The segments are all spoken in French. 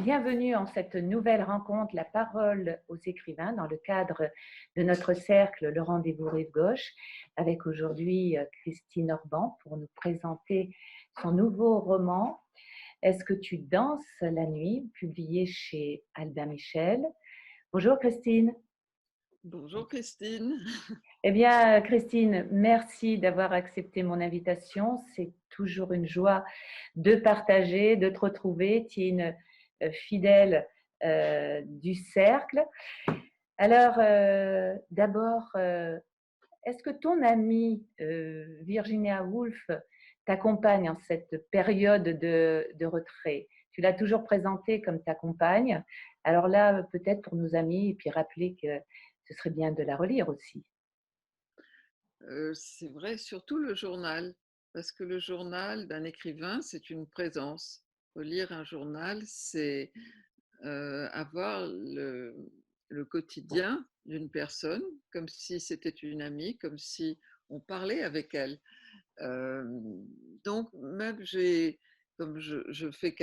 bienvenue en cette nouvelle rencontre La parole aux écrivains dans le cadre de notre cercle Le rendez-vous rive gauche avec aujourd'hui Christine Orban pour nous présenter son nouveau roman Est-ce que tu danses la nuit, publié chez Albin Michel. Bonjour Christine. Bonjour Christine. Eh bien Christine, merci d'avoir accepté mon invitation. C'est toujours une joie de partager, de te retrouver. Tu es une fidèle du cercle. Alors, d'abord, est-ce que ton amie Virginia Woolf t'accompagne en cette période de retrait? Tu l'as toujours présentée comme ta compagne. Alors là, peut-être pour nos amis, et puis rappeler que ce serait bien de la relire aussi. C'est vrai, surtout le journal, parce que le journal d'un écrivain, c'est une présence. Lire un journal, c'est avoir le quotidien d'une personne, comme si c'était une amie, comme si on parlait avec elle. Euh, donc, même comme je fais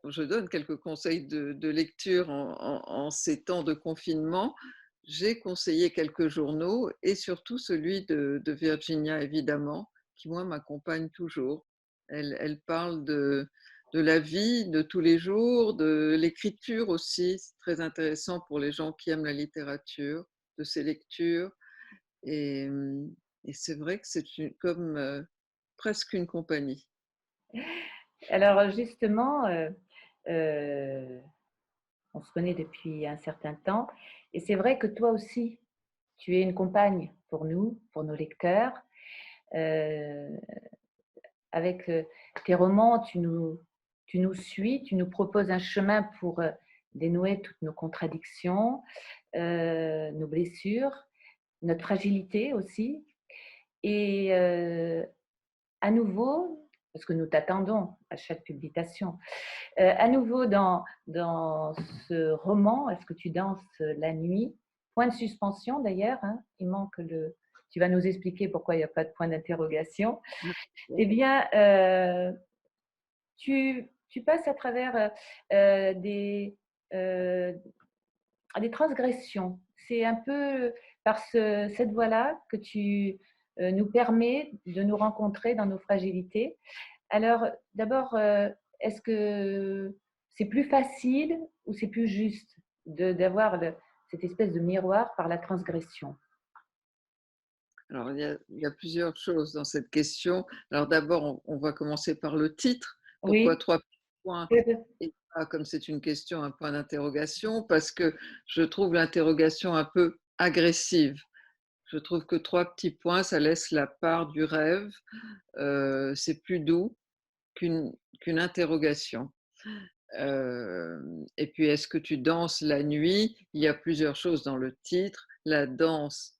je donne quelques conseils de lecture en ces temps de confinement. J'ai conseillé quelques journaux et surtout celui de Virginia, évidemment, qui, moi, m'accompagne toujours. Elle parle de la vie de tous les jours, de l'écriture aussi. C'est très intéressant pour les gens qui aiment la littérature, de ses lectures. Et, et c'est vrai que comme presque une compagnie. Alors justement, euh, on se connaît depuis un certain temps, et c'est vrai que toi aussi, tu es une compagne pour nous, pour nos lecteurs. Euh, avec tes romans, tu nous suis, tu nous proposes un chemin pour dénouer toutes nos contradictions, nos blessures, notre fragilité aussi. Et à nouveau, parce que nous t'attendons à chaque publication, à nouveau dans ce roman, Est-ce que tu danses la nuit? Point de suspension d'ailleurs, hein, il manque le... Tu vas nous expliquer pourquoi il n'y a pas de point d'interrogation. Eh bien, tu passes à travers des, euh, des transgressions. C'est un peu par cette voie-là que tu nous permets de nous rencontrer dans nos fragilités. Alors, d'abord, est-ce que c'est plus facile ou c'est plus juste d'avoir cette espèce de miroir par la transgression? Alors, il y a plusieurs choses dans cette question. Alors, d'abord, on va commencer par le titre. Pourquoi Oui. 3 points et pas, comme c'est une question, un point d'interrogation? Parce que je trouve l'interrogation un peu agressive. Je trouve que 3 petits points, ça laisse la part du rêve. C'est plus doux qu'une interrogation. Et puis, est-ce que tu danses la nuit? Il y a plusieurs choses dans le titre. La danse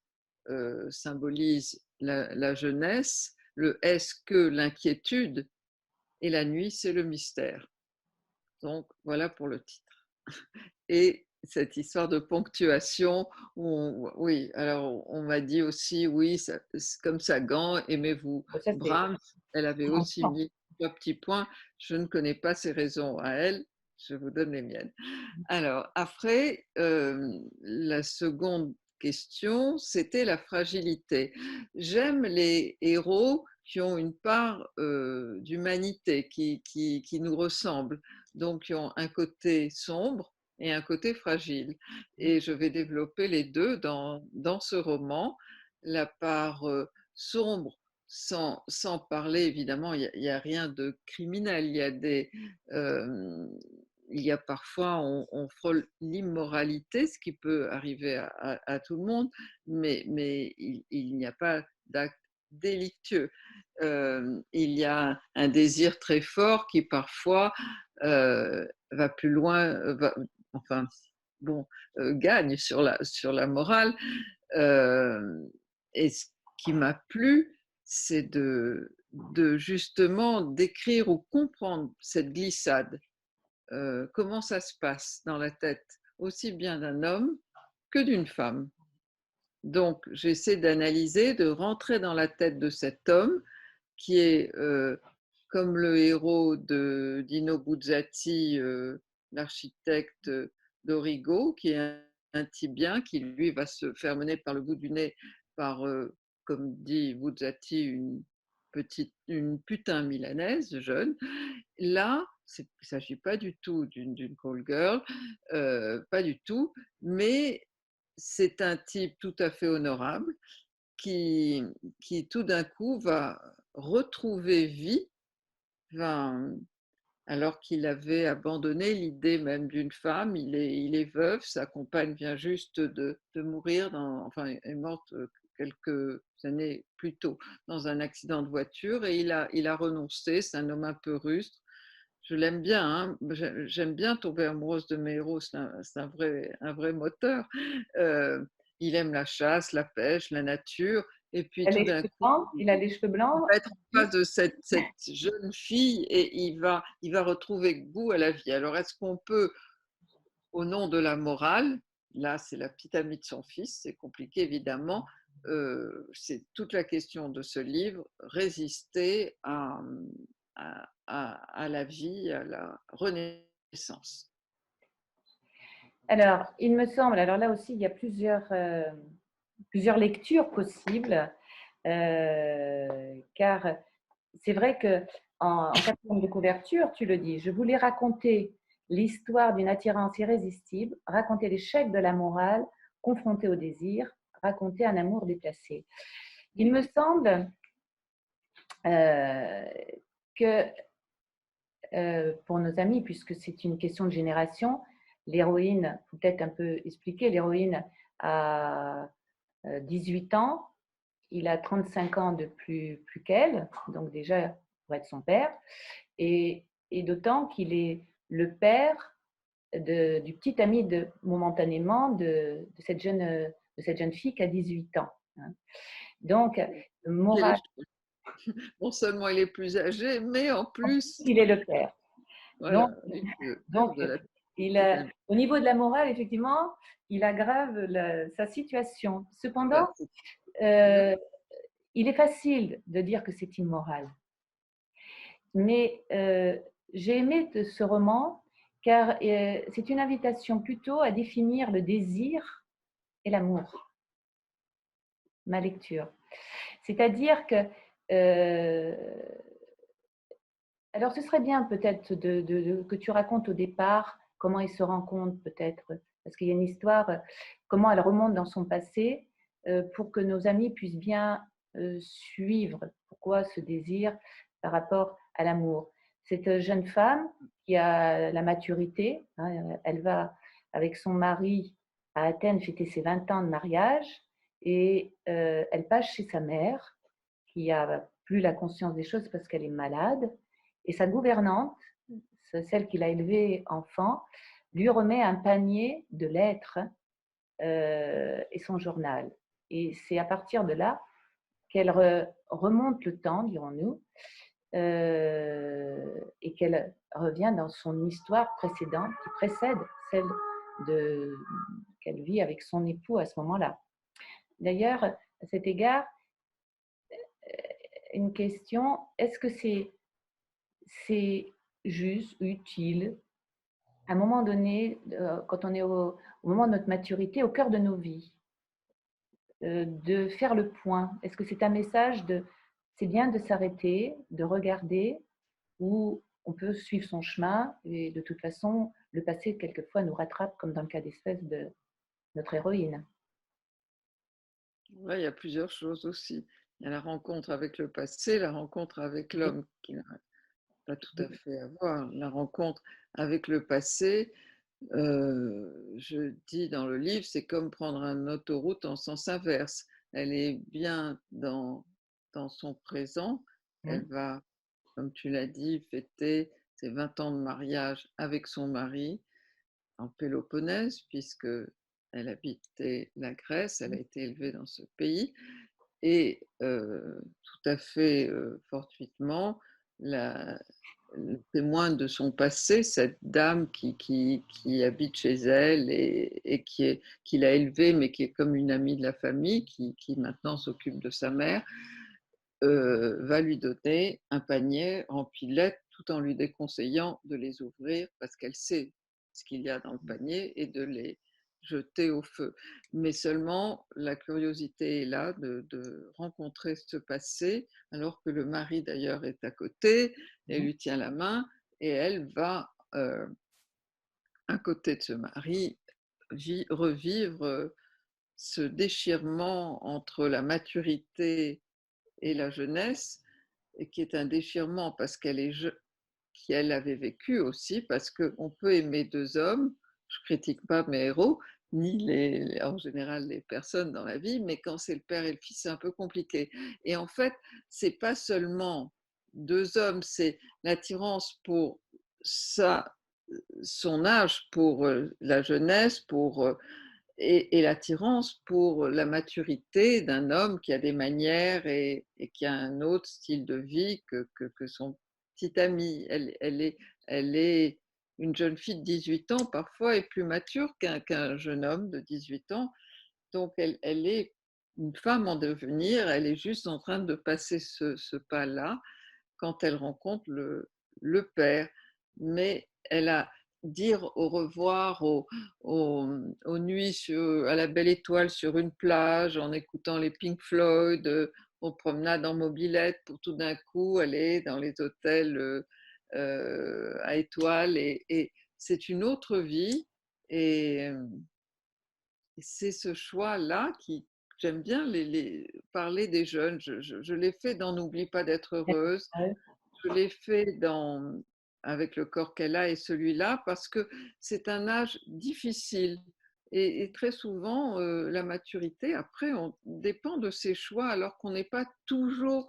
symbolise la jeunesse, le est-ce que l'inquiétude, et la nuit, c'est le mystère. Donc, voilà pour le titre. Et cette histoire de ponctuation, oui, alors on m'a dit aussi, oui, comme Sagan, aimez-vous Ça, c'est Brahms, elle avait aussi franchement. mis 3 petits points. Je ne connais pas ses raisons à elle, je vous donne les miennes. Alors, après, la seconde question, c'était la fragilité. J'aime les héros qui ont une part d'humanité, qui nous ressemblent, donc qui ont un côté sombre et un côté fragile. Et je vais développer les deux dans ce roman. La part sombre, sans parler, évidemment, il y a rien de criminel, euh, il y a parfois, on frôle l'immoralité, ce qui peut arriver à tout le monde, mais il n'y a pas d'acte délictueux. Il y a un désir très fort qui parfois va plus loin, enfin, bon, gagne sur la morale. Euh, et ce qui m'a plu, c'est de justement décrire ou comprendre cette glissade, comment ça se passe dans la tête aussi bien d'un homme que d'une femme. Donc, j'essaie d'analyser, de rentrer dans la tête de cet homme qui est comme le héros de Dino Buzzati, l'architecte d'Origo, qui est un Tibien, qui lui va se faire mener par le bout du nez par, comme dit Buzzati, une putain milanaise jeune. Là, il ne s'agit pas du tout d'une call girl, pas du tout, mais c'est un type tout à fait honorable qui, qui tout d'un coup va retrouver vie, va, alors qu'il avait abandonné l'idée même d'une femme. Il est veuf, sa compagne vient juste de mourir, enfin est morte quelques années plus tôt dans un accident de voiture, et il a renoncé. C'est un homme un peu rustre. Je l'aime bien, hein. J'aime bien tomber amoureuse de mes héros, c'est un vrai moteur. Euh, il aime la chasse, la pêche, la nature, et puis Il a tout les d'un cheveux coup, blancs, il a les cheveux il blancs. va être en face de cette jeune fille et il va retrouver goût à la vie. Alors, est-ce qu'on peut, au nom de la morale, là, c'est la petite amie de son fils, c'est compliqué évidemment, c'est toute la question de ce livre, résister à la vie, à la renaissance. Alors, il me semble, alors là aussi, il y a plusieurs lectures possibles, car c'est vrai que en quatrième de couverture, tu le dis, je voulais raconter l'histoire d'une attirance irrésistible, raconter l'échec de la morale, confronter au désir, raconter un amour déplacé. Il me semble euh, que pour nos amis, puisque c'est une question de génération, l'héroïne, faut peut-être un peu expliquer, l'héroïne a 18 ans, il a 35 ans de plus qu'elle, donc déjà pour être son père, et d'autant qu'il est le père du petit ami momentanément de cette jeune fille qui a 18 ans, hein. Donc, moral, Non seulement il est plus âgé, mais en plus, il est le père. Donc, voilà, il est le père donc de la il petite amie. au niveau de la morale, effectivement, il aggrave sa situation. Voilà, Cependant, c'est bien. euh, il est facile de dire que c'est immoral. Mais j'ai aimé ce roman car c'est une invitation plutôt à définir le désir et l'amour, ma lecture. C'est-à-dire que, euh, alors ce serait bien peut-être que tu racontes au départ comment ils se rencontrent peut-être, parce qu'il y a une histoire, comment elle remonte dans son passé, pour que nos amis puissent bien suivre pourquoi ce désir par rapport à l'amour. Cette jeune femme qui a la maturité, hein, elle va avec son mari à Athènes fêter ses 20 ans de mariage et elle passe chez sa mère qui a plus la conscience des choses parce qu'elle est malade et sa gouvernante, celle qui l'a élevée enfant, lui remet un panier de lettres et son journal. Et c'est à partir de là qu'elle remonte le temps, dirons-nous, et qu'elle revient dans son histoire précédente, qui précède celle qu'elle vit avec son époux à ce moment-là. D'ailleurs, à cet égard, une question, est-ce que c'est juste, utile, à un moment donné, quand on est au moment de notre maturité, au cœur de nos vies, de faire le point? Est-ce que c'est un message de c'est bien de s'arrêter, de regarder, ou on peut suivre son chemin et de toute façon, le passé, quelquefois, nous rattrape, comme dans le cas d'espèce de notre héroïne. Ouais, il y a plusieurs choses aussi. Il y a la rencontre avec le passé, la rencontre avec l'homme qui n'a pas tout à fait à voir. La rencontre avec le passé, je dis dans le livre, c'est comme prendre une autoroute en sens inverse. Elle est bien dans son présent. Elle va, comme tu l'as dit, fêter ses 20 ans de mariage avec son mari en Péloponnèse, puisque elle habitait la Grèce, elle a été élevée dans ce pays. Et tout à fait fortuitement, le témoin de son passé, cette dame qui habite chez elle et qui l'a élevée, mais qui est comme une amie de la famille, qui maintenant s'occupe de sa mère, va lui donner un panier rempli de lettres tout en lui déconseillant de les ouvrir parce qu'elle sait ce qu'il y a dans le panier et de les jeter au feu. Mais seulement la curiosité est là de rencontrer ce passé, alors que le mari d'ailleurs est à côté et Mmh. lui tient la main et elle va à côté de ce mari revivre ce déchirement entre la maturité et la jeunesse, et qui est un déchirement parce qu'elle est qu'elle avait vécu aussi, parce qu'on peut aimer deux hommes, je critique pas mes héros, ni en général les personnes dans la vie, mais quand c'est le père et le fils, c'est un peu compliqué. Et en fait, c'est pas seulement deux hommes, c'est l'attirance pour ça, son âge, pour la jeunesse, et l'attirance pour la maturité d'un homme qui a des manières et qui a un autre style de vie que son petit ami. Elle est une jeune fille de 18 ans parfois est plus mature qu'un jeune homme de 18 ans. Donc elle est une femme en devenir, elle est juste en train de passer ce pas-là quand elle rencontre le père. Mais elle a dire au revoir aux nuits à la belle étoile sur une plage en écoutant les Pink Floyd, aux promenades en mobilette pour tout d'un coup aller dans les hôtels à étoiles. Et c'est une autre vie. Et c'est ce choix-là qui, j'aime bien parler des jeunes. Je l'ai fait dans N'oublie pas d'être heureuse. Je l'ai fait avec le corps qu'elle a et celui-là parce que c'est un âge difficile. Et très souvent, la maturité, après, on dépend de ses choix alors qu'on n'est pas toujours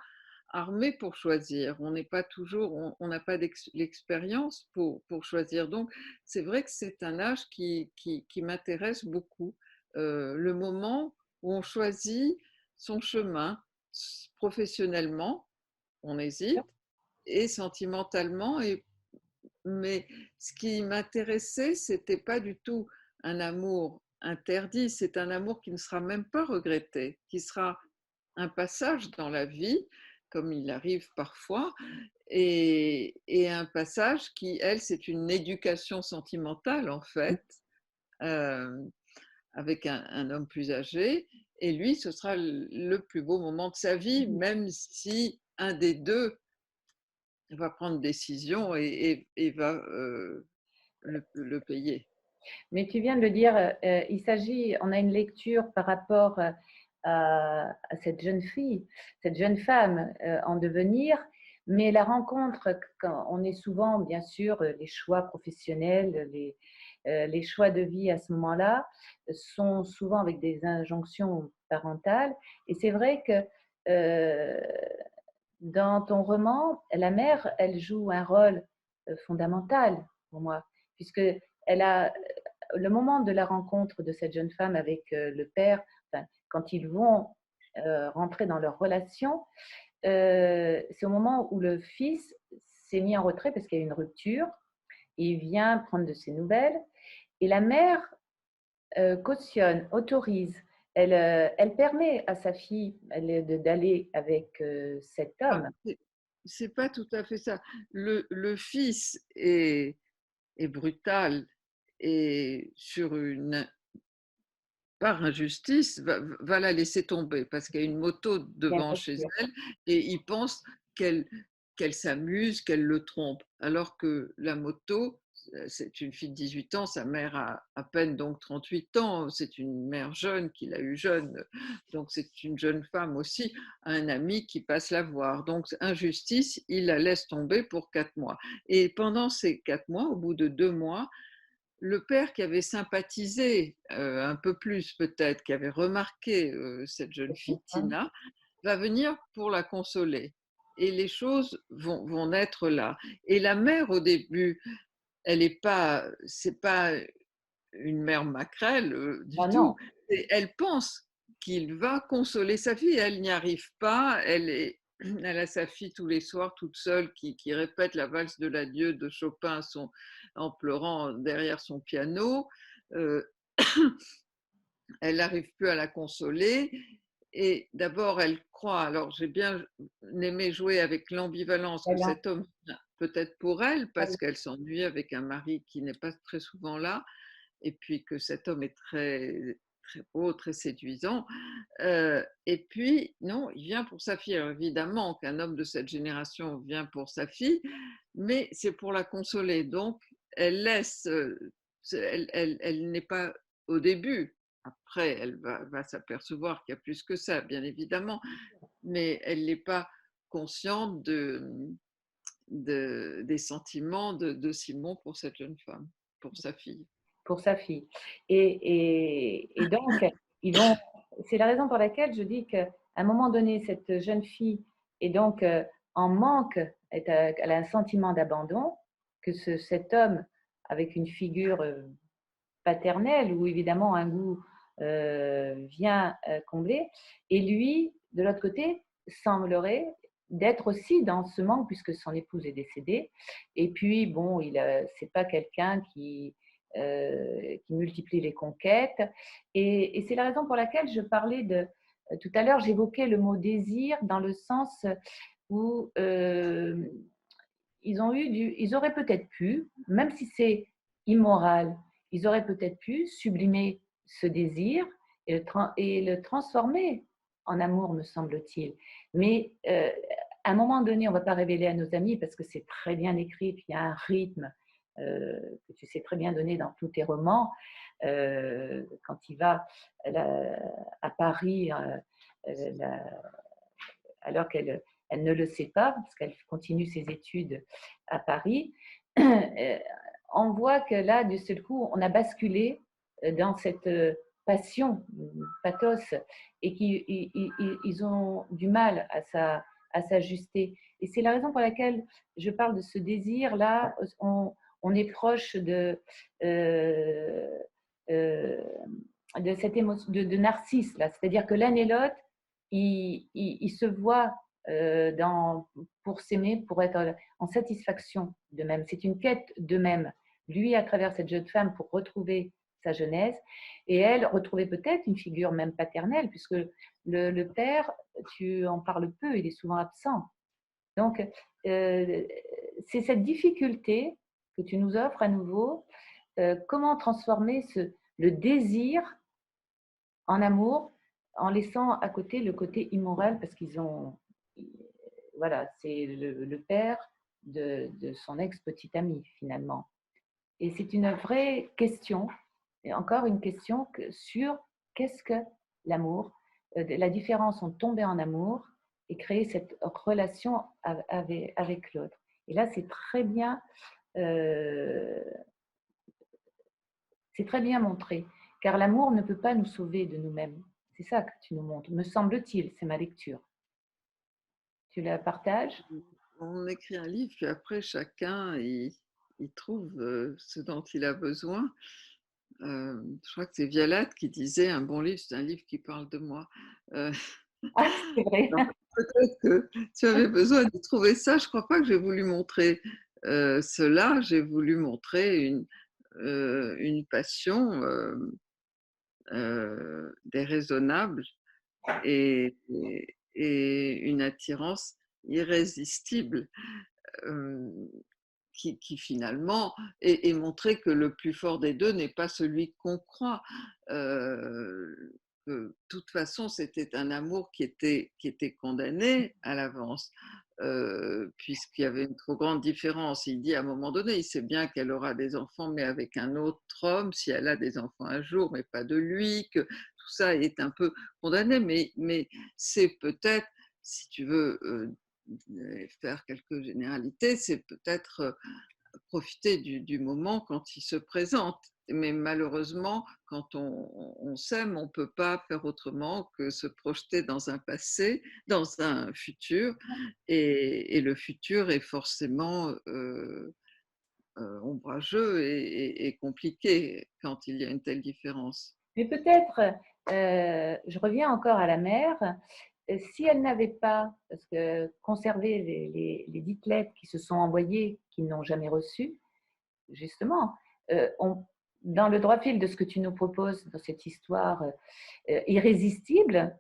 armé pour choisir. On n'est pas toujours, on n'a pas l'expérience pour choisir. Donc, c'est vrai que c'est un âge qui m'intéresse beaucoup. Le moment où on choisit son chemin professionnellement, on hésite, et sentimentalement. Mais ce qui m'intéressait, c'était pas du tout un amour interdit, c'est un amour qui ne sera même pas regretté, qui sera un passage dans la vie, comme il arrive parfois, et un passage qui, elle, c'est une éducation sentimentale en fait, euh, avec un homme plus âgé, et lui, ce sera le plus beau moment de sa vie, même si un des deux va prendre décision et va le payer. Mais tu viens de le dire, il s'agit, on a une lecture par rapport à cette jeune fille, cette jeune femme en devenir, mais la rencontre, quand on est souvent, bien sûr, les choix professionnels, les choix de vie à ce moment-là sont souvent avec des injonctions parentales. Et c'est vrai que euh, dans ton roman, la mère, elle joue un rôle fondamental pour moi, puisque elle a le moment de la rencontre de cette jeune femme avec le père, enfin, quand ils vont rentrer dans leur relation, c'est au moment où le fils s'est mis en retrait parce qu'il y a eu une rupture. Il vient prendre de ses nouvelles et la mère cautionne, autorise. Elle permet à sa fille d'aller avec cet Ah, homme. c'est pas tout à fait ça. Le fils est brutal et par injustice, va la laisser tomber parce qu'il y a une moto Bien devant chez sûr. elle et il pense qu'elle qu'elle s'amuse, qu'elle le trompe. Alors que la moto, c'est une fille de 18 ans, sa mère a à peine donc 38 ans, c'est une mère jeune qu'il a eu jeune, donc c'est une jeune femme aussi, un ami qui passe la voir. Donc injustice, il la laisse tomber pour 4 mois. Et pendant ces 4 mois, au bout de 2 mois, le père qui avait sympathisé un peu plus peut-être, qui avait remarqué cette jeune fille Tina, va venir pour la consoler. Et les choses vont naître là. Et la mère au début, c'est pas une mère maquerelle du Ah non, tout. Elle pense qu'il va consoler sa fille. Elle n'y arrive pas. Elle a sa fille tous les soirs toute seule qui répète la valse de l'adieu de Chopin en pleurant derrière son piano. Euh, elle n'arrive plus à la consoler. Et d'abord, elle croit, alors j'ai bien aimé jouer avec l'ambivalence que elle a cet homme peut-être pour elle, parce qu'elle s'ennuie avec un mari qui n'est pas très souvent là, et puis que cet homme est très, très beau, très séduisant. Et puis, non, il vient pour sa fille. Alors évidemment qu'un homme de cette génération vient pour sa fille, mais c'est pour la consoler. Donc, elle laisse, elle n'est pas au début. Après, elle va s'apercevoir qu'il y a plus que ça, bien évidemment, mais elle n'est pas consciente des sentiments de Simon pour cette jeune femme, pour sa fille. pour sa fille. Et donc, ils vont. C'est la raison pour laquelle je dis qu'à un moment donné, cette jeune fille est donc en manque, elle a un sentiment d'abandon, que cet homme, avec une figure paternelle ou évidemment un goût, vient combler. Et lui, de l'autre côté, semblerait d'être aussi dans ce manque puisque son épouse est décédée. Et puis, bon, c'est pas quelqu'un qui multiplie les conquêtes. Et c'est la raison pour laquelle je parlais tout à l'heure, j'évoquais le mot désir dans le sens où ils auraient peut-être pu, même si c'est immoral, ils auraient peut-être pu sublimer ce désir et le transformer en amour, me semble-t-il. Mais à un moment donné, on ne va pas révéler à nos amis parce que c'est très bien écrit, puis il y a un rythme que tu sais très bien donner dans tous tes romans. Quand il va à Paris, alors qu'elle ne le sait pas, parce qu'elle continue ses études à Paris, on voit que là, du seul coup, on a basculé dans cette passion, pathos, et qu'ils ont du mal à s'ajuster. Et c'est la raison pour laquelle je parle de ce désir-là. On est proche euh, euh, de cette émotion de Narcisse, là. C'est-à-dire que l'un et l'autre, ils se voient pour s'aimer, pour être en satisfaction d'eux-mêmes. C'est une quête d'eux-mêmes. Lui, à travers cette jeune femme, pour retrouver sa jeunesse, et elle, retrouver peut-être une figure même paternelle, puisque le père, tu en parles peu, il est souvent absent. Donc, c'est cette difficulté que tu nous offres à nouveau. Comment transformer le désir en amour en laissant à côté le côté immoral parce voilà, c'est le père de son ex-petite amie finalement. Et c'est une vraie question, et encore une question sur qu'est-ce que l'amour, la différence entre tomber en amour et créer cette relation avec l'autre. Et là, euh, c'est très bien montré, car l'amour ne peut pas nous sauver de nous-mêmes. C'est ça que tu nous montres, me semble-t-il, c'est ma lecture. Tu la partages? On écrit un livre, puis après, chacun, il trouve ce dont il a besoin. Je crois que c'est Vialat qui disait un bon livre, c'est un livre qui parle de moi. Ah, c'est vrai. Peut-être que tu avais besoin de trouver ça. Je ne crois pas que j'ai voulu montrer cela. J'ai voulu montrer une passion déraisonnable et, et une attirance irrésistible. euh, qui finalement est montré que le plus fort des deux n'est pas celui qu'on croit. De toute façon, c'était un amour qui était condamné à l'avance, puisqu'il y avait une trop grande différence. Il dit à un moment donné, il sait bien qu'elle aura des enfants, mais avec un autre homme, si elle a des enfants un jour, mais pas de lui, que tout ça est un peu condamné, mais c'est peut-être, si tu veux, faire quelques généralités, c'est peut-être profiter du moment quand il se présente. Mais malheureusement, quand on s'aime, on ne peut pas faire autrement que se projeter dans un passé, dans un futur, et le futur est forcément ombrageux et compliqué quand il y a une telle différence. Mais peut-être, je reviens encore à la mère, si elle n'avait pas, parce que conserver les 10 lettres qui se sont envoyées, qu'ils n'ont jamais reçues, justement, dans le droit fil de ce que tu nous proposes dans cette histoire irrésistible,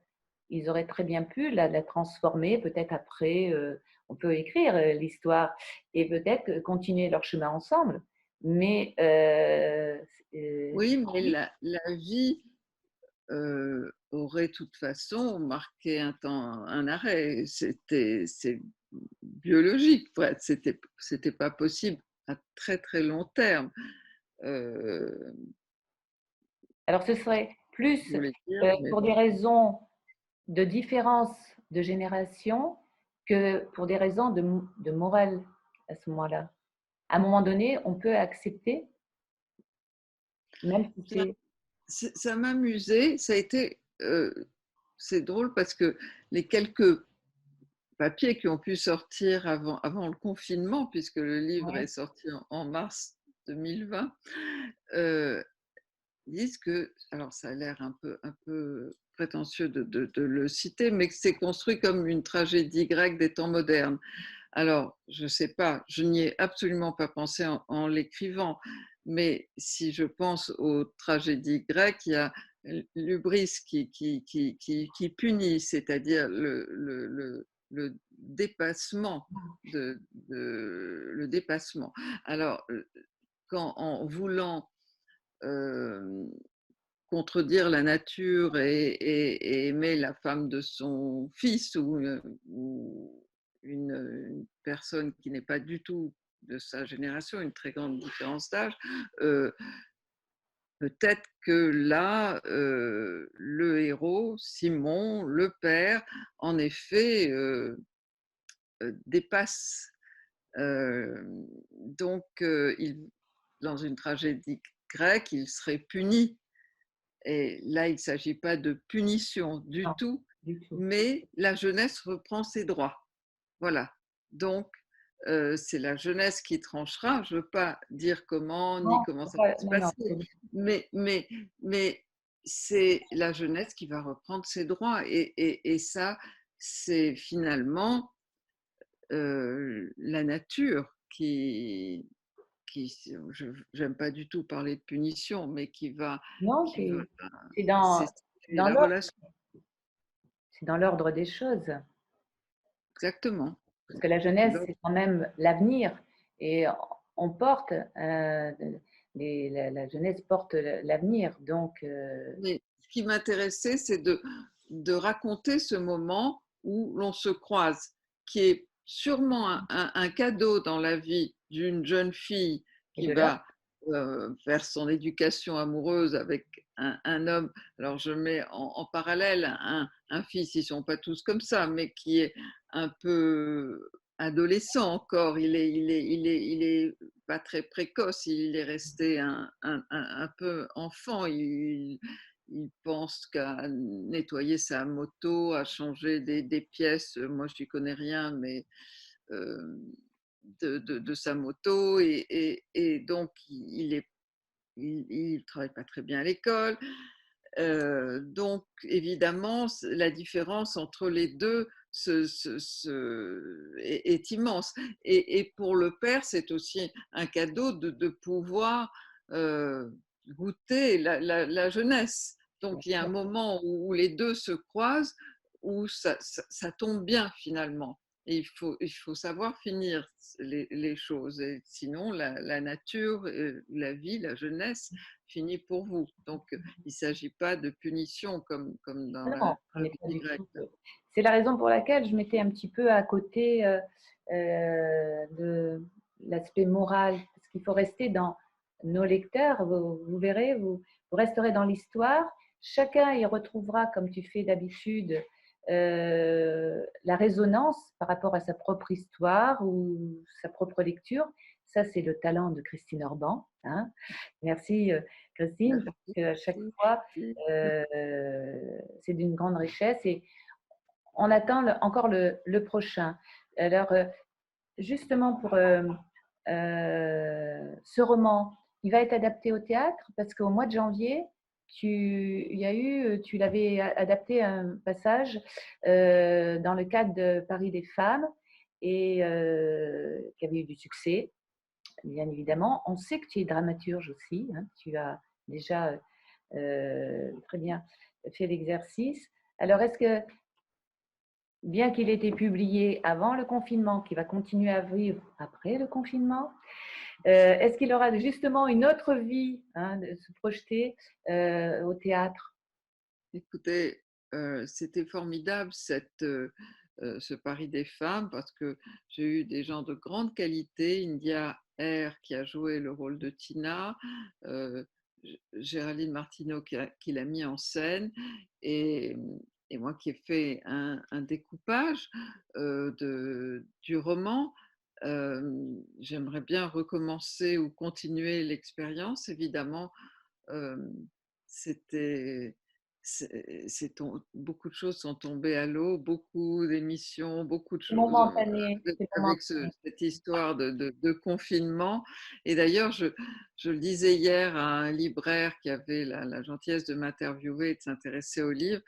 ils auraient très bien pu la transformer, peut-être après, on peut écrire l'histoire et peut-être continuer leur chemin ensemble. Mais Oui, mais la vie aurait de toute façon marqué un arrêt. C'est biologique, ouais, c'était pas possible à très, très long terme. Heu, alors ce serait plus je voulais dire, mais pour des raisons de différence de génération que pour des raisons de morale à ce moment-là. À un moment donné, on peut accepter, même si ça c'est ça m'amusait, ça a été, c'est drôle parce que les quelques papiers qui ont pu sortir avant le confinement, puisque le livre ouais, est sorti en mars 2020, heu, disent que, alors ça a l'air un peu prétentieux de le citer, mais que c'est construit comme une tragédie grecque des temps modernes. Alors, je ne sais pas, je n'y ai absolument pas pensé en l'écrivant, mais si je pense aux tragédies grecques, il y a l'hubris qui punit, c'est-à-dire le dépassement le dépassement. Alors, quand en voulant euh, contredire la nature et aimer la femme de son fils ou une personne qui n'est pas du tout de sa génération, une très grande différence d'âge, euh, peut-être que là, le héros, Simon, le père, en effet, dépasse. Euh, donc, dans une tragédie grecque, il serait puni. Et là, il ne s'agit pas de punition du non, tout, du tout. mais la jeunesse reprend ses droits. Voilà. Donc, c'est la jeunesse qui tranchera. Je ne veux pas dire comment ni Non, comment ça va se non, non, passer, mais, mais, mais c'est la jeunesse qui va reprendre ses droits. Et ça, c'est finalement la nature qui je n'aime pas du tout parler de punition, mais non, qui va c'est c'est dans la l'ordre, relation. c'est dans l'ordre des choses. Exactement. Parce que la jeunesse, Donc, c'est quand même l'avenir. Et on porte, la jeunesse porte l'avenir. Donc, mais ce qui m'intéressait, c'est de raconter ce moment où l'on se croise, qui est sûrement un cadeau dans la vie d'une jeune fille et qui de là, va faire son éducation amoureuse avec un homme. Alors, je mets en parallèle un fils, ils ne sont pas tous comme ça, mais qui est un peu adolescent encore. Il est pas très précoce, il est resté un peu enfant. Il pense qu'à nettoyer sa moto, à changer des pièces. Moi, je n'y connais rien, mais euh, de sa moto. Et donc, il travaille pas très bien à l'école. Donc, évidemment, la différence entre les deux est immense. Et pour le père, c'est aussi un cadeau de pouvoir goûter la jeunesse. bien Donc, il y a un sûr. moment où les deux se croisent, où ça tombe bien finalement. Et il faut savoir finir les choses. Et sinon, la nature, la vie, la jeunesse finit pour vous. Donc, il ne s'agit pas de punition comme dans Non, la on n'est pas tragédie du grecque. tout. C'est la raison pour laquelle je m'étais un petit peu à côté de l'aspect moral, parce qu'il faut rester dans nos lecteurs. Vous verrez, vous resterez dans l'histoire. Chacun y retrouvera, comme tu fais d'habitude, la résonance par rapport à sa propre histoire ou sa propre lecture. Ça, c'est le talent de Christine Orban, hein. Merci, Christine, parce qu'à chaque fois, euh, c'est d'une grande richesse et on attend encore le prochain. Alors, justement, pour ce roman, il va être adapté au théâtre parce qu'au mois de janvier, tu l'avais adapté à un passage dans le cadre de Paris des femmes et qui avait eu du succès, bien évidemment. On sait que tu es dramaturge aussi, hein, tu as déjà très bien fait l'exercice. Alors, est-ce que bien qu'il ait été publié avant le confinement, qui va continuer à vivre après le confinement, est-ce qu'il aura justement une autre vie, hein, de se projeter au théâtre? Écoutez, c'était formidable ce pari des femmes parce que j'ai eu des gens de grande qualité, India Air qui a joué le rôle de Tina, heu, Géraldine Martineau qui l'a mis en scène et et moi qui ai fait un découpage, du roman. J'aimerais bien recommencer ou continuer l'expérience évidemment. Hem, c'était beaucoup de choses sont tombées à l'eau, beaucoup d'émissions, beaucoup de C'est choses, momentané, c'est avec momentané. cette histoire de confinement. Et d'ailleurs, je le disais hier à un libraire qui avait la gentillesse de m'interviewer et de s'intéresser au livre.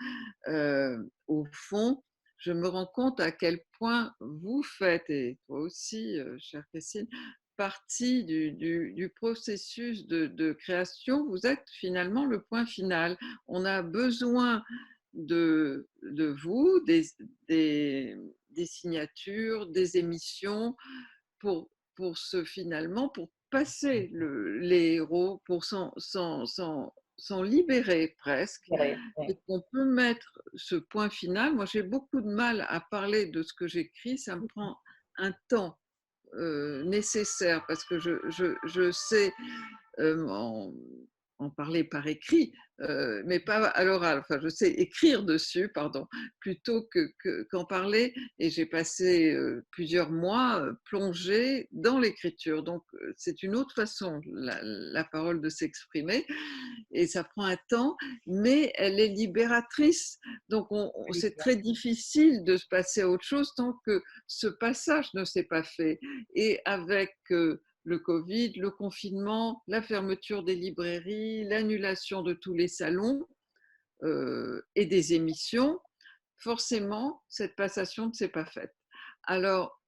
Au fond, je me rends compte à quel point vous faites, et toi aussi, chère Christine, partie du processus de création. Vous êtes finalement le point final. On a besoin de vous, des, des signatures, des émissions pour finalement, pour passer les héros, pour s'en libérer presque, C'est vrai, et ouais. qu'on peut mettre ce point final. Moi, j'ai beaucoup de mal à parler de ce que j'écris, ça me prend un temps nécessaire parce que je sais en, en parler par écrit, mais pas à l'oral. Enfin, je sais écrire dessus, pardon, plutôt qu'en parler. Et j'ai passé plusieurs mois plongée dans l'écriture. Donc, c'est une autre façon, la parole, de s'exprimer. Et ça prend un temps, mais elle est libératrice. Donc, c'est très difficile de se passer à autre chose tant que ce passage ne s'est pas fait. Et avec le Covid, le confinement, la fermeture des librairies, l'annulation de tous les salons et des émissions, forcément, cette passation ne s'est pas faite. Alors,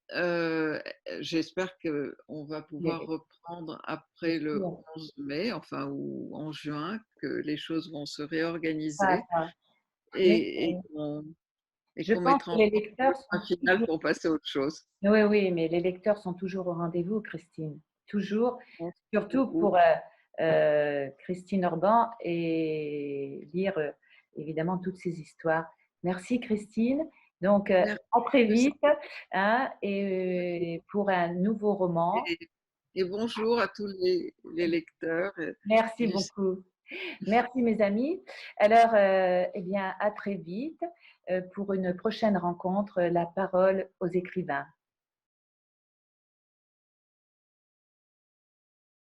j'espère qu'on va pouvoir reprendre C'est après le sûr. 11 mai, enfin, ou en juin, que les choses vont se Ça, réorganiser ça. Mais et et je qu'on pense mettra que les ensemble le lecteurs point sont final toujours… pour passer à autre chose. Oui, oui, mais les lecteurs sont toujours au rendez-vous, Christine. Toujours, Merci surtout beaucoup. pour Christine Orban et lire évidemment toutes ces histoires. Merci, Christine. Donc, Merci. à très vite, hein, et pour un nouveau roman. Et, et bonjour à tous les lecteurs Merci du beaucoup. Merci, mes amis. Alors, eh bien, à très vite pour une prochaine rencontre, La parole aux écrivains.